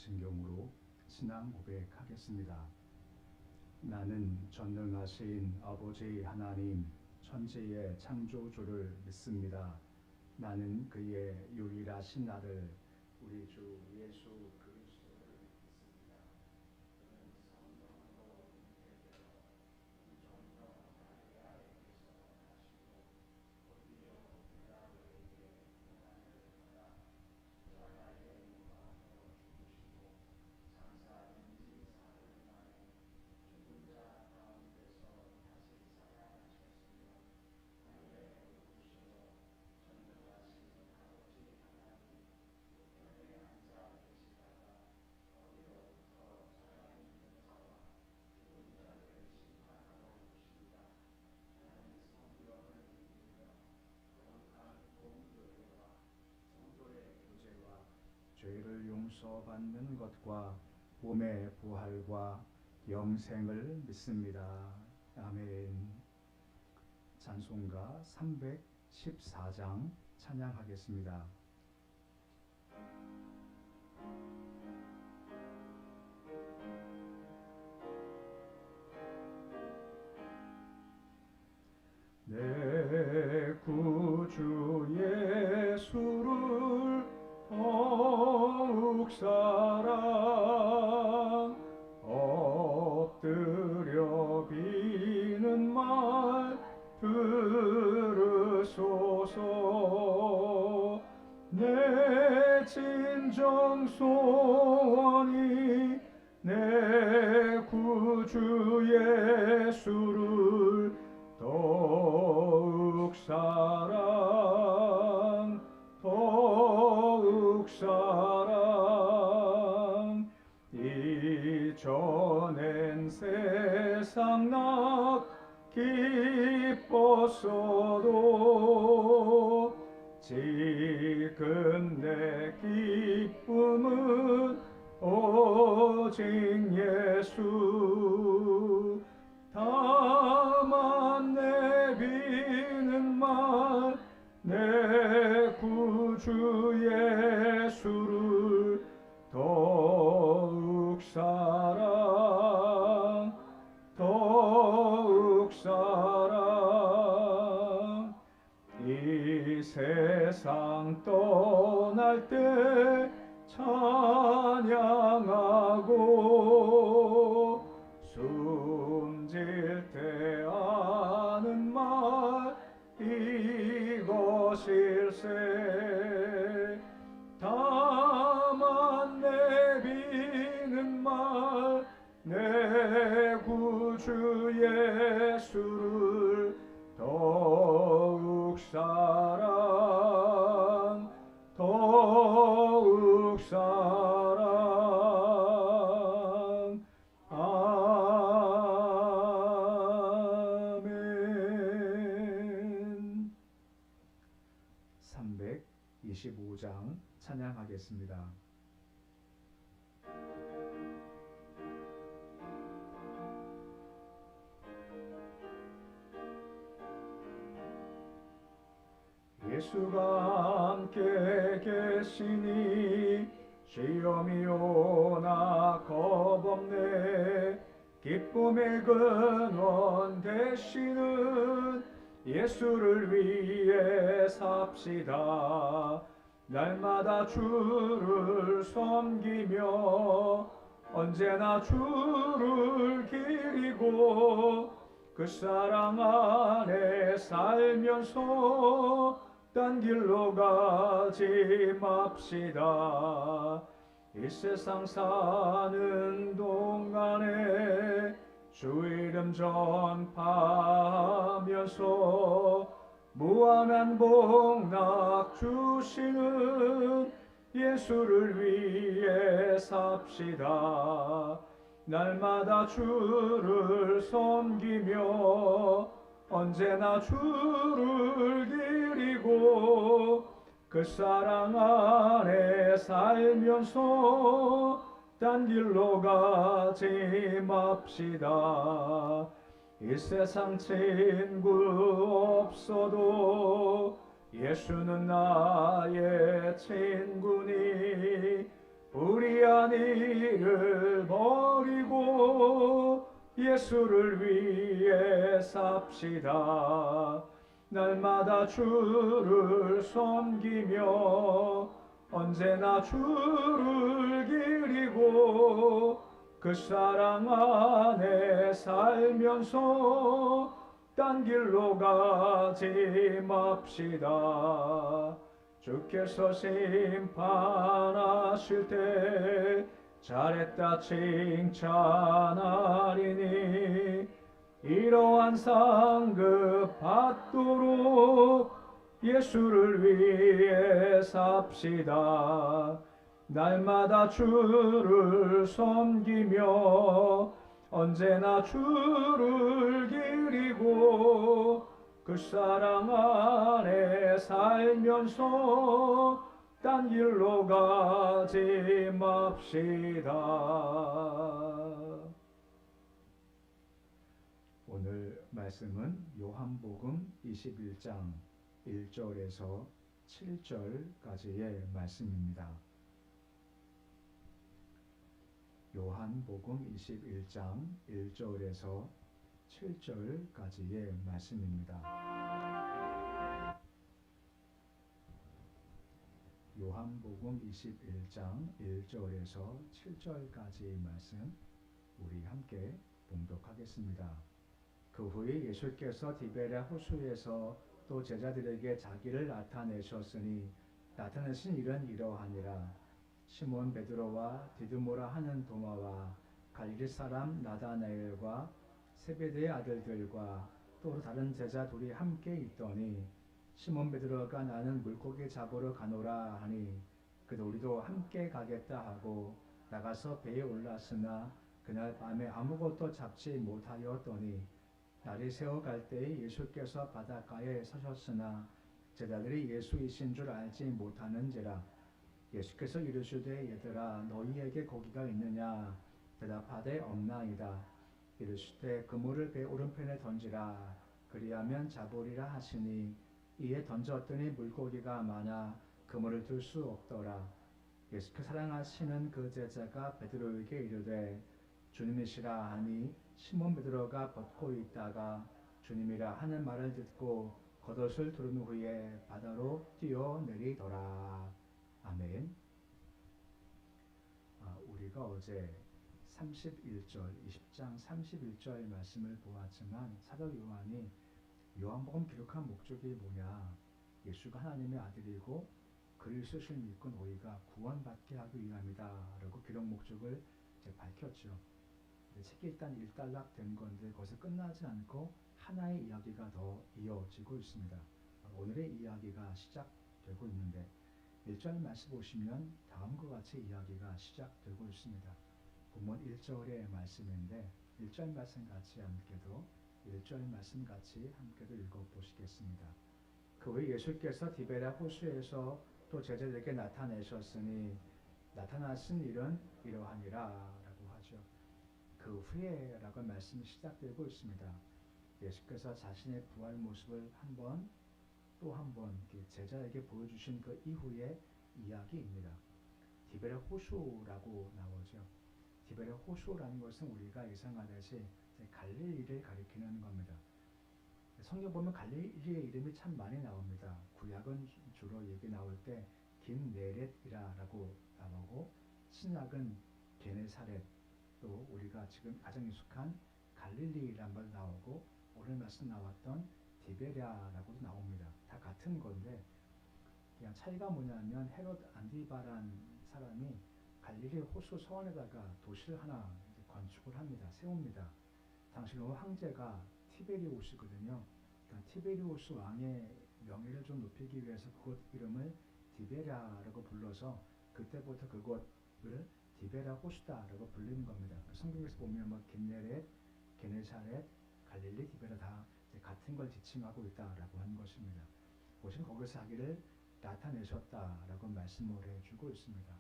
진경으로 신앙 고백하겠습니다. 나는 전능하신 아버지 하나님 천지의 창조주를 믿습니다. 나는 그의 유일하신 아들 우리 주 예수 그리스도를 믿습니다. 그는 성령으로 잉태되어 종로 마리아에게서 나시고 본디오 빌라도에게 고난을 받아 십자가에 못 박혀 죽으시고 장사인지 사흘 만에 죽은 자 가운데서 다시 살아나셨으며 하늘에 오르시어 전능하신 아버지 하나님 우편에 앉아 계시다가 어디로부터 살아있는 자와 죽은 자를 심판하러 오십니다. 나는 성령을 믿으며 거룩한 공교회와 성도의 교제와 죄를 용서받는 것과 몸의 부활과 영생을 믿습니다. 아멘. 찬송가 314장 찬양하겠습니다. 내 구주 예수를 더욱 사랑 엎드려 비는 말 들으소서. 내 진정 소원이 내 구주 예수를 더욱 사랑 이전엔 세상 낙 기뻤어도 지금 내 기쁨은 오직 예수. 다만 내비는 말 내 구주 예수를 더욱 사랑 이 세상 떠날 때 찬양하고 숨질 때 하는 말 이것일세. 다만 내비는 말 내 구주 예수를 더욱 사랑 아멘. 325장 찬양하겠습니다. 예수가 함께 계시니 시험이 오나 겁없네. 기쁨의 근원 되시는 예수를 위해 삽시다. 날마다 주를 섬기며 언제나 주를 기리고 그 사랑 안에 살면서 딴 길로 가지 맙시다. 이 세상 사는 동안에 주 이름 전파하면서 무한한 복락 주시는 예수를 위해 삽시다. 날마다 주를 섬기며 언제나 주를 기리고 그 사랑 안에 살면서 딴 길로 가지 맙시다. 이 세상 친구 없어도 예수는 나의 친구니 불의한 일을 버리고 예수를 위해 삽시다. 날마다 주를 섬기며 언제나 주를 기리고 그 사랑 안에 살면서 딴 길로 가지 맙시다. 주께서 심판하실 때 잘했다 칭찬하리니 이러한 상급 받도록 예수를 위해 삽시다. 날마다 주를 섬기며 언제나 주를 기리고 그 사랑 안에 살면서 딴 길로 가지 맙시다. 오늘 말씀은 요한복음 21장 1절에서 7절까지의 말씀입니다. 요한복음 21장 1절에서 7절까지의 말씀입니다. 요한복음 21장 1절에서 7절까지의 말씀 우리 함께 봉독하겠습니다. 그 후에 예수께서 디베랴 호수에서 또 제자들에게 자기를 나타내셨으니 나타내신 일은 이러하니라. 시몬 베드로와 디드모라 하는 도마와 갈릴리 사람 나다나엘과 세베대의 아들들과 또 다른 제자 둘이 함께 있더니 시몬 베드로가 나는 물고기 잡으러 가노라 하니 그도 우리도 함께 가겠다 하고 나가서 배에 올랐으나 그날 밤에 아무것도 잡지 못하였더니 날이 새어갈 때에 예수께서 바닷가에 서셨으나 제자들이 예수이신 줄 알지 못하는지라. 예수께서 이르시되 얘들아 너희에게 고기가 있느냐 대답하되 없나이다. 이르시되 그물을 배 오른편에 던지라 그리하면 잡으리라 하시니 이에 던졌더니 물고기가 많아 그물을 들 수 없더라. 예수께 사랑하시는 그 제자가 베드로에게 이르되 주님이시라 하니 시몬 베드로가 벗고 있다가 주님이라 하는 말을 듣고 겉옷을 두른 후에 바다로 뛰어내리더라. 아멘. 우리가 어제 31절, 20장 31절 말씀을 보았지만 사도 요한이 요한복음 기록한 목적이 뭐냐? 예수가 하나님의 아들이고 그를 쓰실 믿고 너희가 구원받게 하기 위함이다 라고 기록 목적을 이제 밝혔죠. 책이 일단 일단락된 건데 거기서 끝나지 않고 하나의 이야기가 더 이어지고 있습니다. 오늘의 이야기가 시작되고 있는데 1절 말씀 보시면 다음과 같이 이야기가 시작되고 있습니다. 본문 1절의 말씀인데 1절 말씀 같이 함께도 1절 말씀 같이 함께도 읽어보시겠습니다. 그 후에 예수께서 디베랴 호수에서 또 제자들에게 나타내셨으니 나타나신 일은 이러하니라 라고 하죠. 그 후에 라고 말씀이 시작되고 있습니다. 예수께서 자신의 부활 모습을 또 한 번 제자에게 보여주신 그 이후의 이야기입니다. 디베랴 호수라고 나오죠. 디베랴 호수라는 것은 우리가 예상하듯이 갈릴리를 가리키는 겁니다. 성경 보면 갈릴리의 이름이 참 많이 나옵니다. 구약은 주로 얘기 나올 때 긴네렛이라고 나오고 신약은 게네사렛 또 우리가 지금 가장 익숙한 갈릴리란 말 나오고 오늘 말씀 나왔던 디베랴라고도 나옵니다. 다 같은 건데 그냥 차이가 뭐냐면 헤롯 안디바란 사람이 갈릴리 호수 서원에다가 도시를 하나 건축을 합니다. 세웁니다. 당시 로마 황제가 티베리우스거든요. 그러니까 티베리우스 왕의 명예를 좀 높이기 위해서 그곳 이름을 디베랴라고 불러서 그때부터 그곳을 디베랴 호수다라고 불리는 겁니다. 성경에서 보면 뭐 긴네렛, 게네사렛, 갈릴리, 디베랴 다 같은 걸 지칭하고 있다라고 하는 것입니다. 보시면 거기서 자기를 나타내셨다라고 말씀을 해주고 있습니다.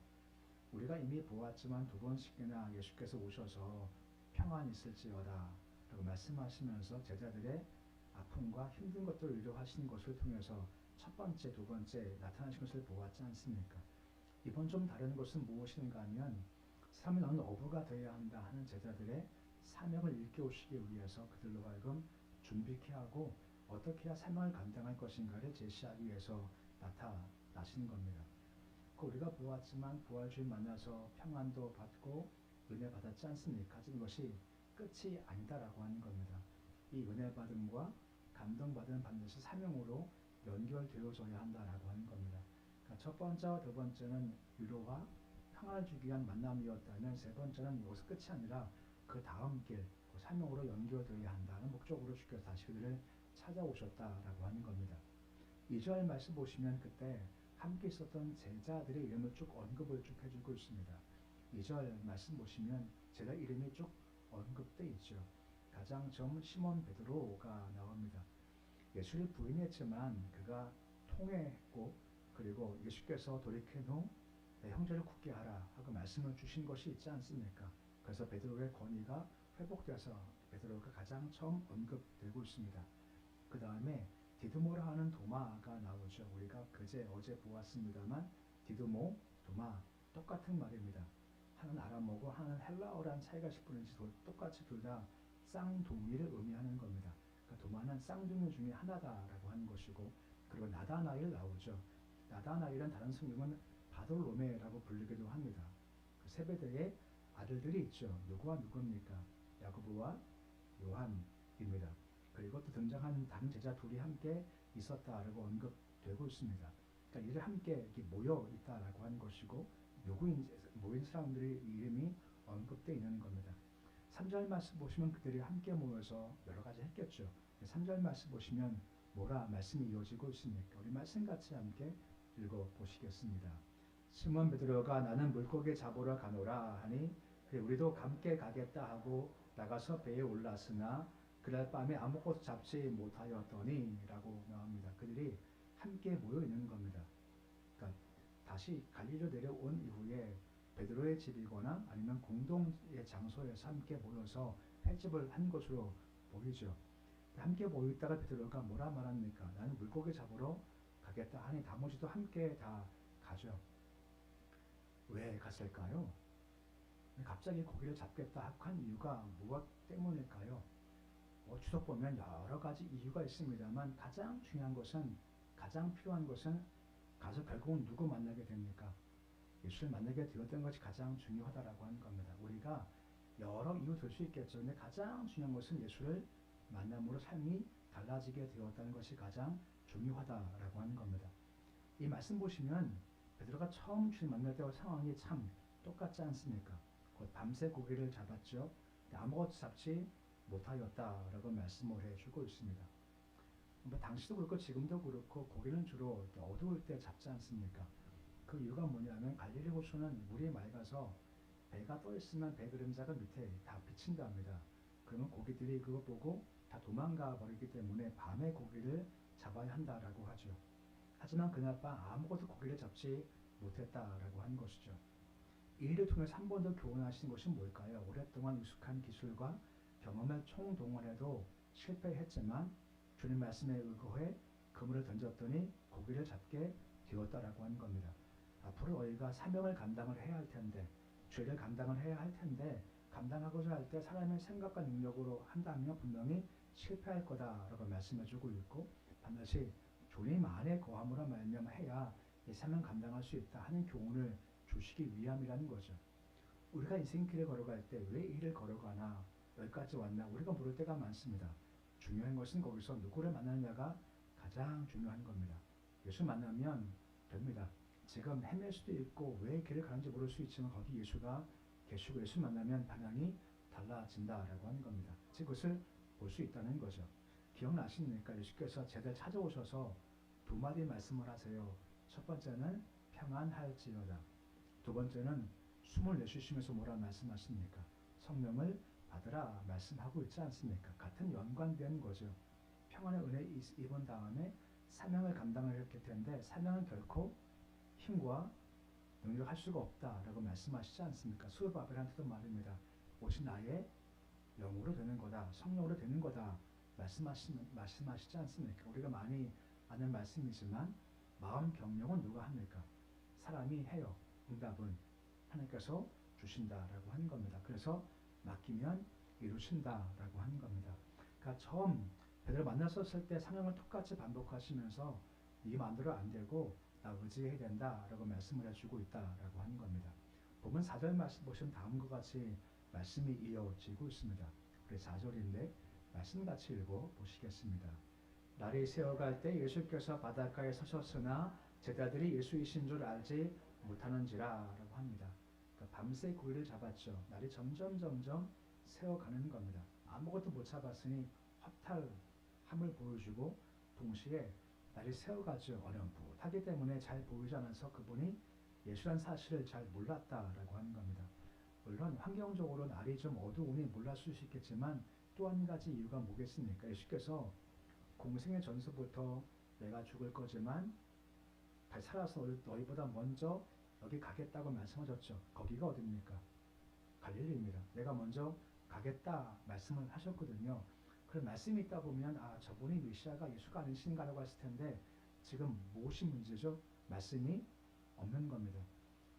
우리가 이미 보았지만 두 번씩이나 예수께서 오셔서 평안이 있을지어다 라고 말씀하시면서 제자들의 아픔과 힘든 것들을 위로하시는 것을 통해서 첫 번째, 두 번째 나타나신 것을 보았지 않습니까? 이번 좀 다른 것은 무엇인가 하면 사람이 너는 어부가 되어야 한다 하는 제자들의 사명을 일깨우시기 위해서 그들로 하여금 준비케 하고 어떻게 해야 사명을 감당할 것인가를 제시하기 위해서 나타나시는 겁니다. 우리가 보았지만 부활주일 만나서 평안도 받고 은혜 받았지 않습니까? 하지만 이것이 끝이 아니다라고 하는 겁니다. 이 은혜 받음과 감동받음은 반드시 사명으로 연결되어져야 한다라고 하는 겁니다. 그러니까 첫 번째와 두 번째는 위로와 평안을 주기 위한 만남이었다면 세 번째는 여기서 끝이 아니라 그 다음 길, 그 사명으로 연결되어야 한다는 목적으로 주께서 다시 그들을 찾아오셨다라고 하는 겁니다. 2절 말씀 보시면 그때 함께 있었던 제자들의 이름을 쭉 언급을 쭉 해주고 있습니다. 2절 말씀 보시면 제자 이름이 쭉 언급되어 있죠. 가장 처음 시몬 베드로가 나옵니다. 예수를 부인했지만 그가 통회했고 그리고 예수께서 돌이킨 후 내 형제를 굳게 하라 하고 말씀을 주신 것이 있지 않습니까? 그래서 베드로의 권위가 회복돼서 베드로가 가장 처음 언급되고 있습니다. 그 다음에 디드모라 하는 도마가 나오죠. 우리가 어제 보았습니다만 디드모, 도마 똑같은 말입니다. 하나는 아람어고 하나는 헬라어라는 차이가 있을 뿐이지 똑같이 둘 다 쌍둥이를 의미하는 겁니다. 그러니까 도마는 쌍둥이 중에 하나다라고 하는 것이고 그리고 나다나엘 나오죠. 나다나엘은 다른 성경은 바돌로메라고 불리기도 합니다. 그 세베대의 아들들이 있죠. 누구와 누구입니까? 야고보와 요한입니다. 그리고 또 등장한 다른 제자 둘이 함께 있었다라고 언급되고 있습니다. 그러니까 이들 함께 모여 있다라고 하는 것이고 모인 사람들의 이름이 언급되어 있는 겁니다. 3절 말씀 보시면 그들이 함께 모여서 여러 가지 했겠죠. 3절 말씀 보시면 뭐라 말씀이 이어지고 있습니까? 우리 말씀 같이 함께 읽어보시겠습니다. 시몬 베드로가 나는 물고기 잡으러 가노라 하니 우리도 함께 가겠다 하고 나가서 배에 올랐으나 그날 밤에 아무것도 잡지 못하였더니 라고 나옵니다. 그들이 함께 모여 있는 겁니다. 그러니까 다시 갈릴리로 내려온 이후에 베드로의 집이거나 아니면 공동의 장소에서 함께 모여서 횟집을 한 것으로 보이죠. 함께 모여 있다가 베드로가 뭐라 말합니까? 나는 물고기 잡으러 가겠다 하니 나머지도 함께 다 가죠. 왜 갔을까요? 갑자기 고기를 잡겠다 한 이유가 무엇 때문일까요? 주석 보면 여러 가지 이유가 있습니다만 가장 중요한 것은 가장 필요한 것은 가서 결국은 누구 만나게 됩니까? 예수를 만나게 되었던 것이 가장 중요하다라고 하는 겁니다. 우리가 여러 이유 들 수 있겠죠. 근데 가장 중요한 것은 예수를 만남으로 삶이 달라지게 되었다는 것이 가장 중요하다라고 하는 겁니다. 이 말씀 보시면 베드로가 처음 주님 만날 때와 상황이 참 똑같지 않습니까? 곧 밤새 고기를 잡았죠. 아무것도 잡지 못하였다라고 말씀을 해주고 있습니다. 당시도 그렇고 지금도 그렇고 고기는 주로 어두울 때 잡지 않습니까? 그 이유가 뭐냐면 갈릴리 호수는 물이 맑아서 배가 떠 있으면 배 그림자가 밑에 다 비친답니다. 그러면 고기들이 그거 보고 다 도망가 버리기 때문에 밤에 고기를 잡아야 한다라고 하죠. 하지만 그날 밤 아무것도 고기를 잡지 못했다라고 하는 것이죠. 이 일을 통해서 한 번 더 교훈하신 것이 뭘까요? 오랫동안 익숙한 기술과 경험을 총동원해도 실패했지만 주님 말씀에 의거해 그물을 던졌더니 고기를 잡게 되었다라고 하는 겁니다. 앞으로 너희가 사명을 감당을 해야 할 텐데 죄를 감당을 해야 할 텐데 감당하고자 할 때 사람의 생각과 능력으로 한다면 분명히 실패할 거다라고 말씀해주고 있고 반드시 주님 안에 거함으로 말미암아 해야 이 사명 감당할 수 있다 하는 교훈을 주시기 위함이라는 거죠. 우리가 인생길을 걸어갈 때 왜 이 길을 걸어가나 여기까지 왔나 우리가 물을 때가 많습니다. 중요한 것은 거기서 누구를 만나느냐가 가장 중요한 겁니다. 예수 만나면 됩니다. 지금 헤맬 수도 있고 왜 길을 가는지 모를 수 있지만 거기 예수가 계시고 예수 만나면 방향이 달라진다라고 하는 겁니다. 즉 그것을 볼 수 있다는 거죠. 기억나십니까? 예수께서 제자를 찾아오셔서 두 마디 말씀을 하세요. 첫 번째는 평안할지어다. 두 번째는 숨을 내쉬시면서 뭐라 말씀하십니까? 성령을 받으라 말씀하고 있지 않습니까? 같은 연관된 거죠. 평안의 은혜 입은 다음에 사명을 감당을 했을 텐데 사명은 결코 힘과 능력을 할 수가 없다라고 말씀하시지 않습니까? 수르바벨한테도 말입니다. 오직 나의 영으로 되는 거다. 성령으로 되는 거다. 말씀하시지 않습니까? 우리가 많이 아는 말씀이지만 마음 경영은 누가 합니까? 사람이 해요. 응답은 하나님께서 주신다라고 하는 겁니다. 그래서 맡기면 이루신다라고 하는 겁니다. 그러니까 처음 베드로 만났었을 때 상황을 똑같이 반복하시면서 네 마음대로 안 되고 나 의지해야 된다라고 말씀을 해주고 있다라고 하는 겁니다. 보면 4절 말씀 보시면 다음과 같이 말씀이 이어지고 있습니다. 우리 4절인데 말씀 같이 읽어 보시겠습니다. 날이 새어갈 때 예수께서 바닷가에 서셨으나 제자들이 예수이신 줄 알지 못하는지라 라고 합니다. 그러니까 밤새 고기를 잡았죠. 날이 점점 새어가는 겁니다. 아무것도 못 잡았으니 허탈함을 보여주고 동시에 날이 새어가죠. 어렴풋하기 때문에 잘 보이지 않아서 그분이 예수란 사실을 잘 몰랐다라고 하는 겁니다. 물론 환경적으로 날이 좀 어두우니 몰랐을 수 있겠지만 또 한 가지 이유가 뭐겠습니까? 예수께서 공생의 전서부터 내가 죽을 거지만 다시 살아서 너희보다 먼저 여기 가겠다고 말씀하셨죠. 거기가 어디입니까? 갈릴리입니다. 내가 먼저 가겠다 말씀을 하셨거든요. 그런 말씀이 있다 보면 아 저분이 메시아가 예수가 아니신가라고 했을 텐데 지금 무엇이 문제죠? 말씀이 없는 겁니다.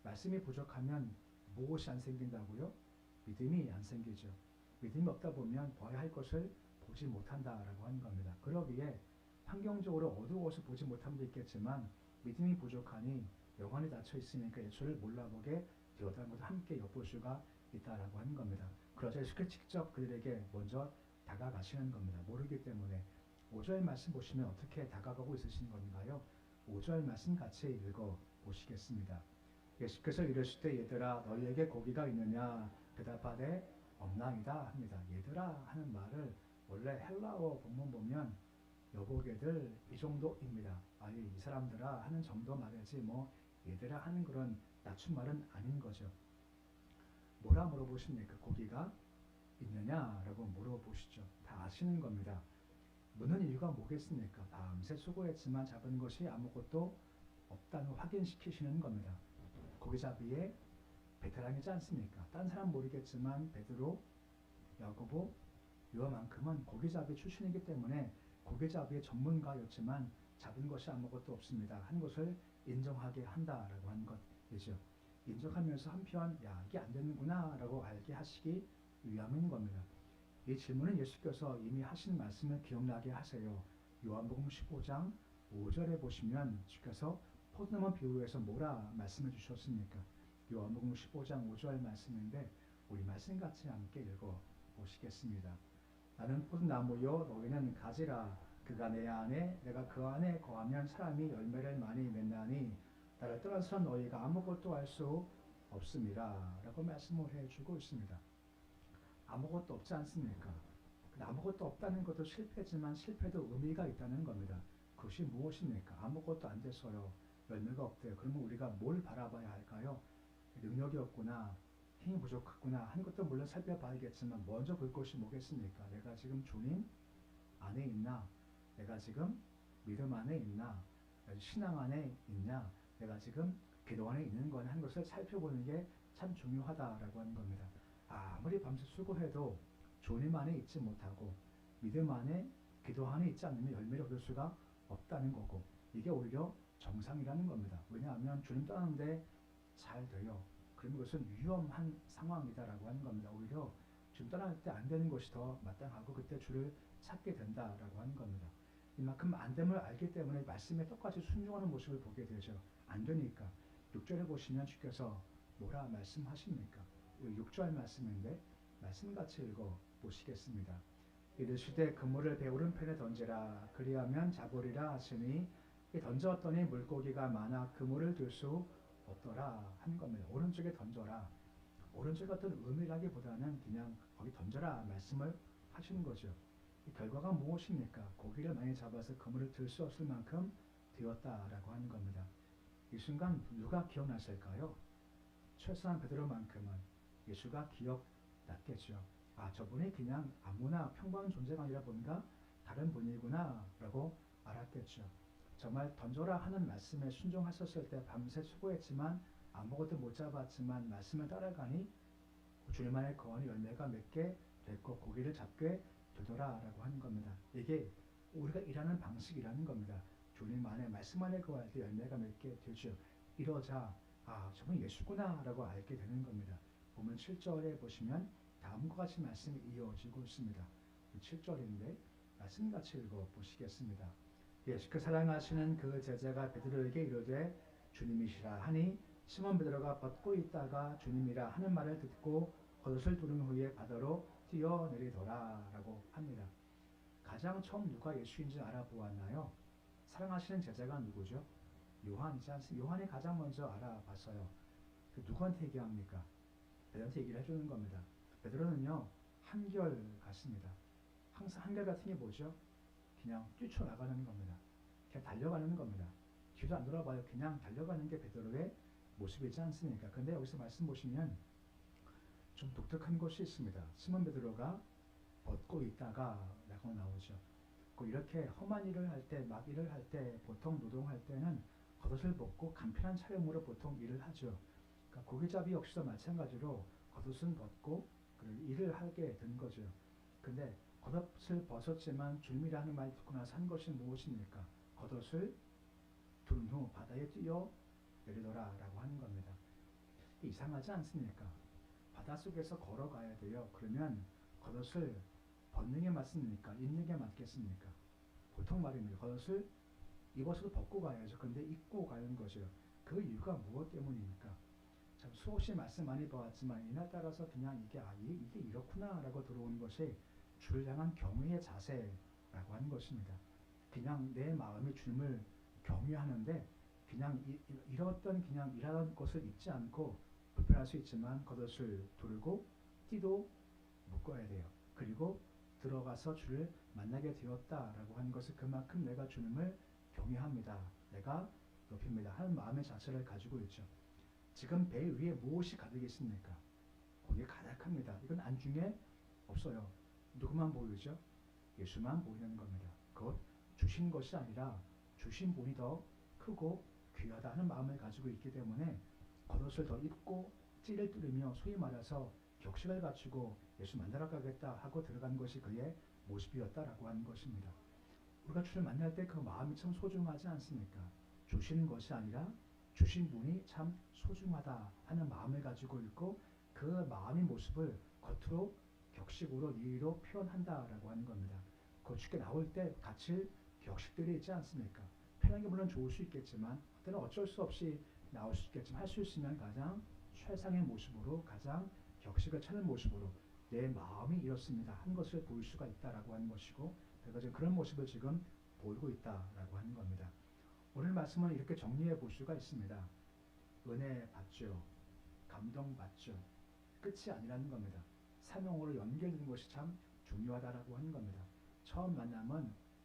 말씀이 부족하면 무엇이 안 생긴다고요? 믿음이 안 생기죠. 믿음이 없다 보면 봐야 할 것을 보지 못한다라고 하는 겁니다. 그러기에 환경적으로 어두워서 보지 못함도 있겠지만 믿음이 부족하니 영혼이 닫혀 있으니까 예수를 몰라보게 되었다는 것도 함께 엿볼 수가 있다라고 하는 겁니다. 그러자 예수께서 직접 그들에게 먼저 다가가시는 겁니다. 모르기 때문에 5절 말씀 보시면 어떻게 다가가고 있으신 건가요? 5절 말씀 같이 읽어 보시겠습니다. 예수께서 이르실 때 얘들아 너희에게 고기가 있느냐 대답하되 없나이다 합니다. 얘들아 하는 말을 원래 헬라어 본문 보면 여보게들 이 정도입니다. 아예 이 사람들아 하는 정도 말이지 뭐 얘들아 하는 그런 낮춤말은 아닌 거죠. 뭐라 물어보십니까? 고기가 있느냐라고 물어보시죠. 다 아시는 겁니다. 묻는 이유가 뭐겠습니까? 밤새 수고했지만 잡은 것이 아무것도 없다는 확인시키시는 겁니다. 고기잡이의 베테랑이지 않습니까? 딴 사람 모르겠지만 베드로, 야고보, 요한만큼은 고기잡이 출신이기 때문에 고기잡이의 전문가였지만 잡은 것이 아무것도 없습니다. 한 것을 인정하게 한다라고 하는 것이죠. 인정하면서 한편 야 이게 안 되는구나 라고 알게 하시기 위함인 겁니다. 이 질문은 예수께서 이미 하신 말씀을 기억나게 하세요. 요한복음 15장 5절에 보시면 주께서 포도나무 비유에서 뭐라 말씀해 주셨습니까? 요한복음 15장 5절 말씀인데 우리 말씀 같이 함께 읽어 보시겠습니다. 나는 포도나무요 너희는 가지라. 그가 내 안에 내가 그 안에 거하면 사람이 열매를 많이 맺나니 나를 떠나서 너희가 아무것도 할 수 없음이라 라고 말씀을 해주고 있습니다. 아무것도 없지 않습니까? 아무것도 없다는 것도 실패지만 실패도 의미가 있다는 겁니다. 그것이 무엇입니까? 아무것도 안 됐어요. 열매가 없대요. 그러면 우리가 뭘 바라봐야 할까요? 능력이 없구나, 힘이 부족하구나 하는 것도 물론 살펴봐야겠지만 먼저 볼 것이 뭐겠습니까? 내가 지금 주님 안에 있나? 내가 지금 믿음 안에 있나? 신앙 안에 있냐? 내가 지금 기도 안에 있는 거냐 하는 것을 살펴보는 게 참 중요하다라고 하는 겁니다. 아무리 밤새 수고해도 주님 안에 있지 못하고 믿음 안에 기도 안에 있지 않으면 열매를 얻을 수가 없다는 거고 이게 오히려 정상이라는 겁니다. 왜냐하면 주님 떠나는데 잘 돼요. 그러면 그것은 위험한 상황이다라고 하는 겁니다. 오히려 주님 떠날 때 안 되는 것이 더 마땅하고 그때 주를 찾게 된다라고 하는 겁니다. 이만큼 안 됨을 알기 때문에 말씀에 똑같이 순종하는 모습을 보게 되죠. 안 되니까 6절에 보시면 주께서 뭐라 말씀하십니까? 6절 말씀인데 말씀같이 읽어 보시겠습니다. 이르시되 그물을 배 오른편에 던지라 그리하면 잡으리라 하시니 던졌더니 물고기가 많아 그물을 들 수 없더라 한 겁니다. 오른쪽에 던져라. 오른쪽 같은 의미라기보다는 그냥 거기 던져라 말씀을 하시는 거죠. 이 결과가 무엇입니까? 고기를 많이 잡아서 그물을 들 수 없을 만큼 되었다라고 하는 겁니다. 이 순간 누가 기억났을까요? 최소한 베드로만큼은 예수가 기억났겠죠. 아 저분이 그냥 아무나 평범한 존재가 아니라 뭔가 다른 분이구나 라고 알았겠죠. 정말 던져라 하는 말씀에 순종하셨을 때 밤새 수고했지만 아무것도 못 잡았지만 말씀을 따라가니 주님만의 거원이 열매가 맺게 됐고 고기를 잡게 되더라 라고 하는 겁니다. 이게 우리가 일하는 방식이라는 겁니다. 주님 안에 말씀 안에 거할 때 열매가 맺게 되죠. 이러자 아, 저분이 예수구나 라고 알게 되는 겁니다. 보면 7절에 보시면 다음과 같이 말씀이 이어지고 있습니다. 7절인데 말씀같이 읽어보시겠습니다. 예수께 사랑하시는 그 제자가 베드로에게 이르되 주님이시라 하니 시몬 베드로가 벗고 있다가 주님이라 하는 말을 듣고 겉옷을 두른 후에 바다로 뛰어내리더라 라고 합니다. 가장 처음 누가 예수인지 알아보았나요? 사랑하시는 제자가 누구죠? 요한이지 않습니까? 요한이 가장 먼저 알아봤어요. 그 누구한테 얘기합니까? 베드로한테 얘기를 해주는 겁니다. 베드로는요 한결 같습니다. 항상 한결 같은 게 뭐죠? 그냥 뛰쳐나가는 겁니다. 그냥 달려가는 겁니다. 뒤도 안 돌아봐요. 그냥 달려가는 게 베드로의 모습이지 않습니까? 근데 여기서 말씀 보시면 좀 독특한 것이 있습니다. 시몬 베드로가 벗고 있다가 라고 나오죠. 이렇게 험한 일을 할 때, 막 일을 할 때, 보통 노동할 때는 겉옷을 벗고 간편한 차림으로 보통 일을 하죠. 그러니까 고기잡이 역시도 마찬가지로 겉옷은 벗고 일을 하게 된 거죠. 근데 겉옷을 벗었지만 주님이라는 말 듣고 나서 한 것이 무엇입니까? 겉옷을 두른 후 바다에 뛰어 내리더라 라고 하는 겁니다. 이상하지 않습니까? 바닷속에서 걸어가야 돼요. 그러면 겉옷을 벗는 게 맞습니까? 입는 게 맞겠습니까? 보통 말입니다. 겉옷을 입어서도 벗고 가야죠. 근데 입고 가는 거죠. 그 이유가 무엇 때문입니까? 참 수없이 말씀 많이 보았지만 이날 따라서 그냥 이게 이렇구나 라고 들어오는 것이 주를 향한 경외의 자세라고 하는 것입니다. 그냥 내 마음이 주님을 경외하는데 그냥 그냥 이런 것을 잊지 않고 불편할 수 있지만 겉옷을 두르고 띠도 묶어야 돼요. 그리고 들어가서 주를 만나게 되었다라고 하는 것은 그만큼 내가 주님을 경외합니다. 내가 높입니다. 하는 마음의 자체를 가지고 있죠. 지금 배 위에 무엇이 가득 있습니까? 거기에 가득합니다. 이건 안중에 없어요. 누구만 보이죠? 예수만 보이는 겁니다. 그것 주신 것이 아니라 주신 분이 더 크고 귀하다 하는 마음을 가지고 있기 때문에 겉옷을 더 입고 찌를 뚫으며 소위 말해서 격식을 갖추고 예수 만나러 가겠다 하고 들어간 것이 그의 모습이었다라고 하는 것입니다. 우리가 주를 만날 때 그 마음이 참 소중하지 않습니까? 주시는 것이 아니라 주신 분이 참 소중하다 하는 마음을 가지고 있고 그 마음의 모습을 겉으로 격식으로 예의로 표현한다라고 하는 겁니다. 그 주께 나올 때 갖출 격식들이 있지 않습니까? 편한 게 물론 좋을 수 있겠지만 그때는 어쩔 수 없이 나올 수 있겠지만 할 수 있으면 가장 최상의 모습으로 가장 격식을 차는 모습으로 내 마음이 이렇습니다 한 것을 보일 수가 있다라고 하는 것이고 그래서 지금 그런 모습을 지금 보이고 있다라고 하는 겁니다. 오늘 말씀은 이렇게 정리해 볼 수가 있습니다. 은혜 받죠. 감동 받죠. 끝이 아니라는 겁니다. 사명으로 연결되는 것이 참 중요하다라고 하는 겁니다. 처음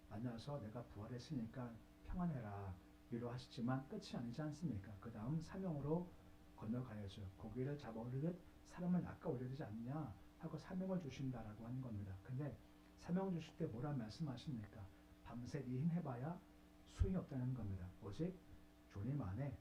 만나서 내가 부활했으니까 평안해라 위로하시지만 끝이 아니지 않습니까? 그 다음 사명으로 건너가야죠. 고기를 잡아올리듯 사람을 낚아 올려야 않느냐 하고 사명을 주신다라고 하는 겁니다. 근데 사명 주실 때 뭐라 말씀하십니까? 밤새 네 힘 해봐야 소용이 없다는 겁니다. 오직 주님 안에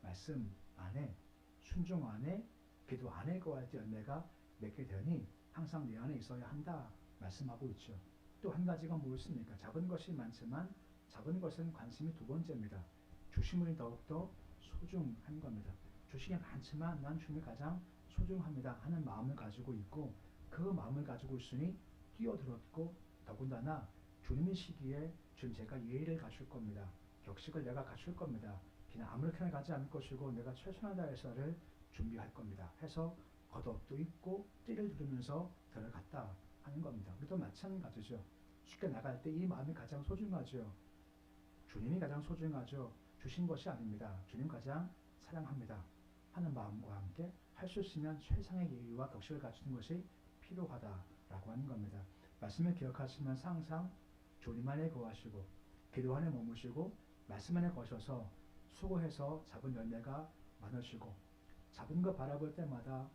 말씀 안에 순종 안에 기도 안에 거할 때 열매가 맺게 되니 항상 내 안에 있어야 한다 말씀하고 있죠. 또 한 가지가 무엇입니까? 작은 것이 많지만 작은 것은 관심이 두 번째입니다. 주심을 더욱더 소중한 겁니다. 주식이 많지만 난 주님이 가장 소중합니다 하는 마음을 가지고 있고 그 마음을 가지고 있으니 뛰어들었고 더군다나 주님의 시기에 주님 제가 예의를 갖출 겁니다. 격식을 내가 갖출 겁니다. 그냥 아무렇게나 가지 않을 것이고 내가 최선을 다해서를 준비할 겁니다. 해서 겉옷도 입고 띠를 두르면서 들어갔다 하는 겁니다. 우리도 마찬가지죠. 쉽게 나갈 때 이 마음이 가장 소중하죠. 주님이 가장 소중하죠. 주신 것이 아닙니다. 주님 가장 사랑합니다 하는 마음과 함께 할 수 있으면 최상의 예의와 격식을 갖추는 것이 필요하다라고 하는 겁니다. 말씀을 기억하시면서 항상 주님 안에 거하시고 기도 안에 머무시고 말씀 안에 거셔서 수고해서 잡은 열매가 많으시고 잡은 거 바라볼 때마다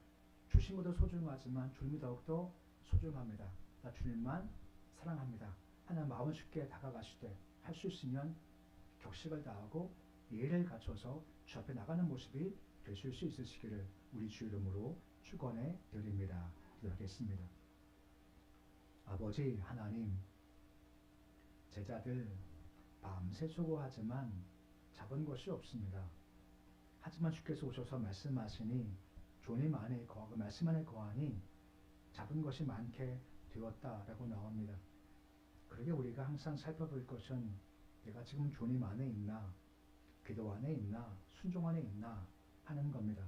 주신 것도 소중하지만 주님이 더욱더 소중합니다. 나 주님만 사랑합니다 하는 마음을 쉽게 다가가실 때 할 수 있으면 격식을 다하고 예의를 갖춰서 주 앞에 나가는 모습이 되실 수 있으시기를 우리 주 이름으로 축원해 드립니다. 기도하겠습니다. 아버지 하나님, 제자들 밤새 수고하지만 잡은 것이 없습니다. 하지만 주께서 오셔서 말씀하시니 주님 안에 거하고 말씀 안에 거하니 잡은 것이 많게 되었다라고 나옵니다. 그러게 우리가 항상 살펴볼 것은 내가 지금 주님 안에 있나, 기도 안에 있나, 순종 안에 있나 하는 겁니다.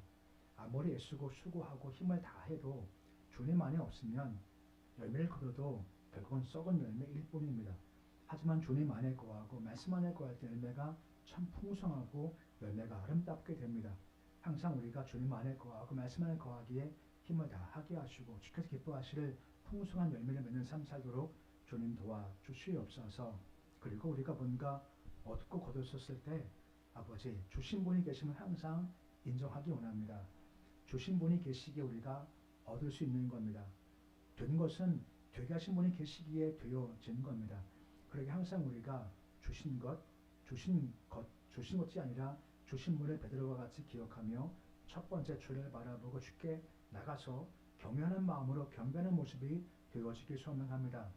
아무리 애쓰고 수고하고 힘을 다해도 주님 안에 없으면 열매를 거둬도 결국은 썩은 열매일 뿐입니다. 하지만 주님 안에 거하고 말씀 안에 거할 때 열매가 참 풍성하고 열매가 아름답게 됩니다. 항상 우리가 주님 안에 거하고 말씀 안에 거하기에 힘을 다하게 하시고 주께서 기뻐하시를 풍성한 열매를 맺는 삶 살도록 주님 도와주시옵소서. 그리고 우리가 뭔가 얻고 거뒀었을 때 아버지 주신 분이 계심을 항상 인정하기 원합니다. 주신 분이 계시기에 우리가 얻을 수 있는 겁니다. 된 것은 되게 하신 분이 계시기에 되어진 겁니다. 그러게 항상 우리가 주신 것이 아니라 주신 분을 베드로와 같이 기억하며 첫 번째 주를 바라보고 주께 나가서 경외하는 마음으로 경배하는 모습이 되어지길 소망합니다.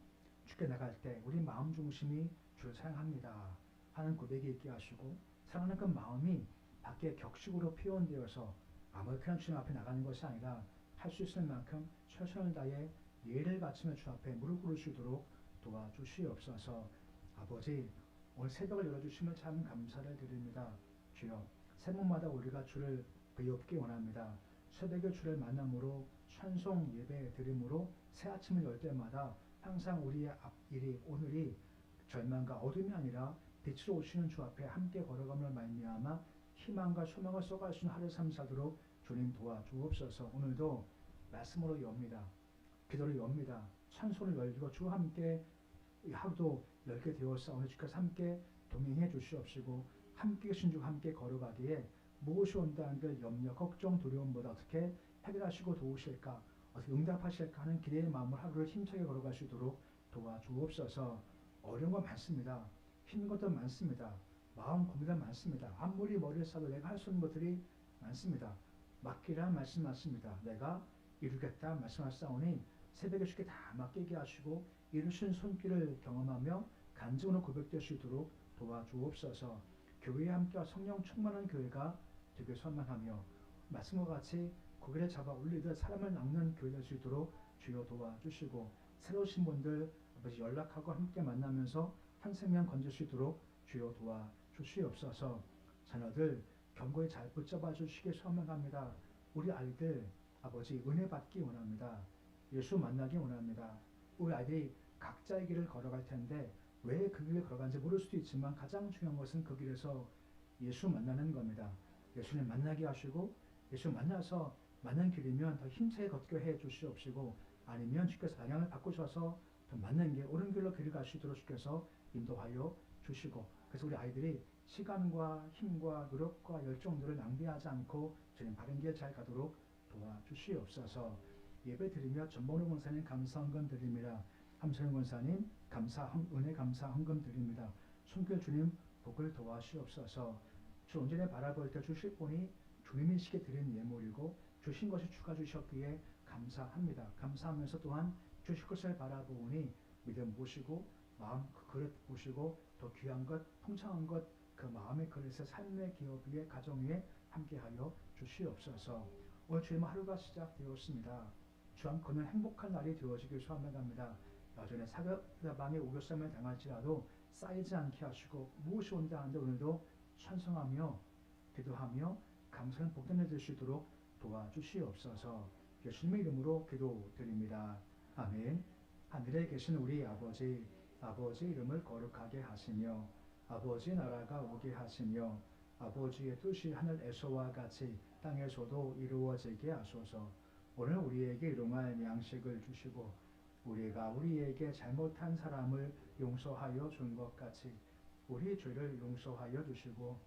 주께 나갈 때 우리 마음 중심이 주를 사랑합니다 하는 고백이 있게 하시고 사랑하는 그 마음이 밖에 격식으로 표현되어서 아무렇게나 주님 앞에 나가는 것이 아니라 할 수 있을 만큼 최선을 다해 예를 갖추며 주 앞에 무릎 꿇을 수 있도록 도와주시옵소서. 아버지 오늘 새벽을 열어주시면 참 감사를 드립니다. 주여 새벽마다 우리가 주를 배웁기 원합니다. 새벽에 주를 만남으로 찬송 예배 드림으로 새 아침을 열 때마다 항상 우리의 앞일이 오늘이 절망과 어둠이 아니라 빛으로 오시는 주 앞에 함께 걸어가며 말미암아 희망과 소망을 쏘갈 수 있는 하루 삶 살도록 주님 도와주옵소서. 오늘도 말씀으로 엽니다. 기도로 엽니다. 찬송을 열고 주와 함께 하루도 열게 되었사오니 주께서 함께 동행해 주시옵시고 함께 계신 주와 함께 걸어가기에 무엇이 온다는 그 염려, 걱정, 두려움보다 어떻게 해결하시고 도우실까, 어떻게 응답하실까 하는 기대의 마음으로 하루를 힘차게 걸어갈 수 있도록 도와주옵소서. 어려운 건 많습니다. 힘든 것도 많습니다. 마음 고민도 많습니다. 아무리 머리를 써도 내가 할 수 있는 것들이 많습니다. 맡기라 말씀하십니다. 내가 이루겠다 말씀하시오니 새벽에 주께 다 맡기게 하시고 이루신 손길을 경험하며 간증으로 고백될 수 있도록 도와주옵소서. 교회에 함께와 성령 충만한 교회가 되길 소망하며 말씀과 같이 고개를 잡아 올리듯 사람을 낚는 교회 될 수 있도록 주여 도와주시고 새로 오신 분들 아버지 연락하고 함께 만나면서 한 생명 건질 수 있도록 주여 도와주시옵소서. 자녀들 견고히 잘 붙잡아 주시길 소망합니다. 우리 아이들 아버지 은혜 받기 원합니다. 예수 만나기 원합니다. 우리 아이들이 각자의 길을 걸어갈 텐데 왜 그 길을 걸어가는지 모를 수도 있지만 가장 중요한 것은 그 길에서 예수 만나는 겁니다. 예수님 만나게 하시고 예수 만나서 만난 길이면 더 힘차게 걷게 해 주시옵시고 아니면 주께서 방향을 바꾸셔서 더 맞는 길, 옳은 길로 길을 갈 수 있도록 주께서 인도하여 주시고 그래서 우리 아이들이 시간과 힘과 노력과 열정들을 낭비하지 않고 주님 바른 길 잘 가도록 도와주시옵소서. 예배 드리며 전봉로 권사님 감사 헌금 드립니다. 함소영 권사님 은혜 감사 헌금 드립니다. 손길 주님 복을 도와주시옵소서. 주 온전히 바라볼 때 주실 분이 주님이시게 드린 예물이고 주신 것이 주가 주셨기에 감사합니다. 감사하면서 또한 주실 것을 바라보니 믿음 보시고 마음 그 그릇 보시고 더 귀한 것 풍성한 것 그 마음의 그릇에 삶의 기업 위에 가정 위에 함께하여 주시옵소서. 오늘 주님 하루가 시작되었습니다. 주 안고는 행복한 날이 되어지길 소원합니다. 여전히 상대방의 우겨쌈을 당할지라도 쌓이지 않게 하시고 무엇이 온다 하는데 오늘도 찬송하며 기도하며 감사는 복된을 될 수 있도록 도와주시옵소서. 예수님의 이름으로 기도드립니다. 아멘. 하늘에 계신 우리 아버지 이름을 거룩하게 하시며 아버지 나라가 오게 하시며 아버지의 뜻이 하늘에서와 같이 땅에서도 이루어지게 하소서. 오늘 우리에게 일용할 양식을 주시고 우리가 우리에게 잘못한 사람을 용서하여 준 것 같이 우리 죄를 용서하여 주시고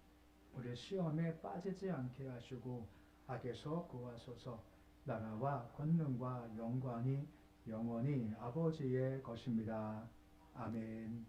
우리 시험에 빠지지 않게 하시고 악에서 구하소서. 나라와 권능과 영광이 영원히 아버지의 것입니다. 아멘.